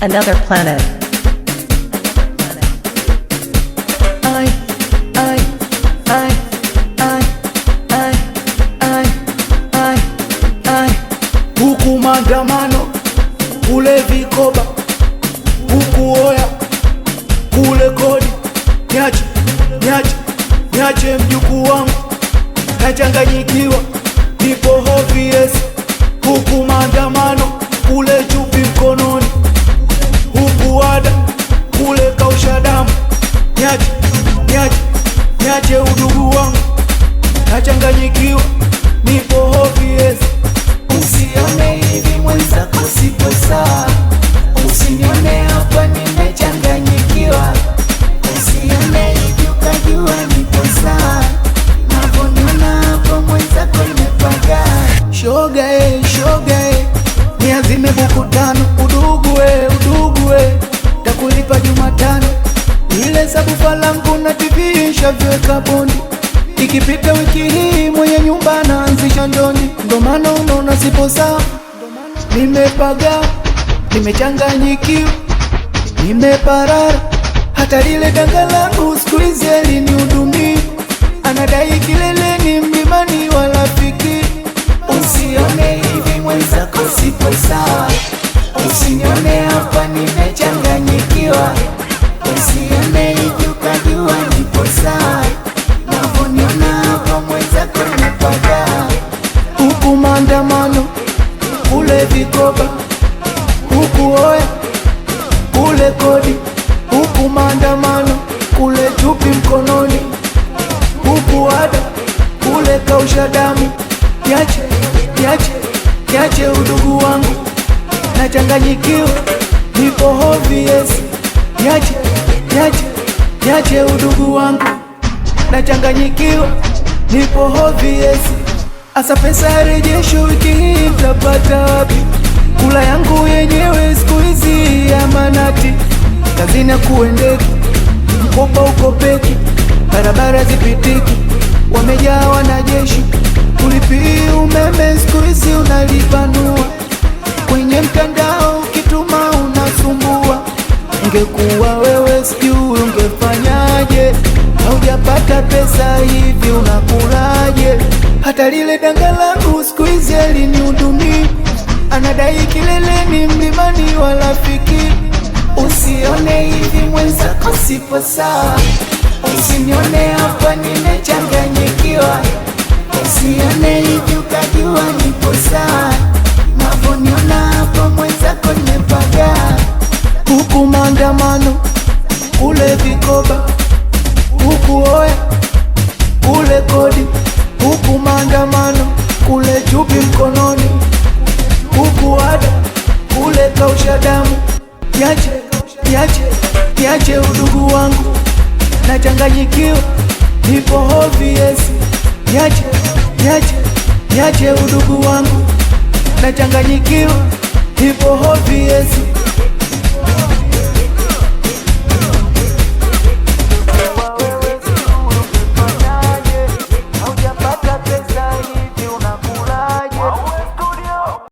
Another planet. Huku maandamano, kule vikoba, huku oya, kule kodi. Niache mjukuu wangu, nachanganyikiwa, nipo obvious. Huku maandamano, kule chupi mkononi, huku ada, kule kausha damu. Niache udugu wangu, nachanganyikiwa, nipo obvious. Usione hivi mwenzako sipo sawa, usinione hapa nimechanganyikiwa. Usione hivi ukajua nipo sawa, navoniona hapa mwenzako nimepaga. Shoga niazime buku tano, udugu takulipa Jumatano. Ile sabufa langu na TV shaviweka bondi, ikipita wiki hii mwenye nyumba anaanzisha ndondi. Ndo maana unaona sipo sawa, nimepaga, nimechanganyikiwa, nimeparara. Hata lile danga langu siku hizi alinihudumia, anadai kileleni mlimani wala fiki. Usione hivi mwenzako sipo sawa, usinione hapa nimechanganyikiwa. Usione hivi ukajua nipo sawa, navoniona hapa mwenzako nimepaga. Huku maandamano, kule vikoba, huku oya, kule kodi. Huku maandamano, kule chupi mkononi, huku ada, kule kausha damu. Niache udugu wangu, nachanganyikiwa, nipo obvious. Niache udugu wangu, nachanganyikiwa, nipo obvious. Asa pesa ya rejesho wiki hii mtapata wapi? Kula yangu yenyewe siku hizi ya manati, kazini kuendeki, mkopa ukopeki, barabara zipitiki, wamejaa wanajeshi. Ulipii umeme siku hizi unalipanua, kwenye mtandao ukituma unasumbua. Ungekuwa wewe sijui ungefanyaje, haujapata pesa hivi unakulaje? Hata lile danga langu siku hizi alinihudumia, anadai kileleni mlimani wala fiki. Usione hivi mwenzako sipo sawa, usinione hapa nimechanganyikiwa. Usione hivi ukajua nipo sawa, navoniona hapa mwenzako nimepaga. Huku maandamano, kule vikoba, huku oya, kule kodi. Huku maandamano, kule chupi mkononi, huku ada, kule kausha damu. Niache udugu wangu, nachanganyikiwa, nipo obvious. Niache udugu wangu, nachanganyikiwa, nipo obvious.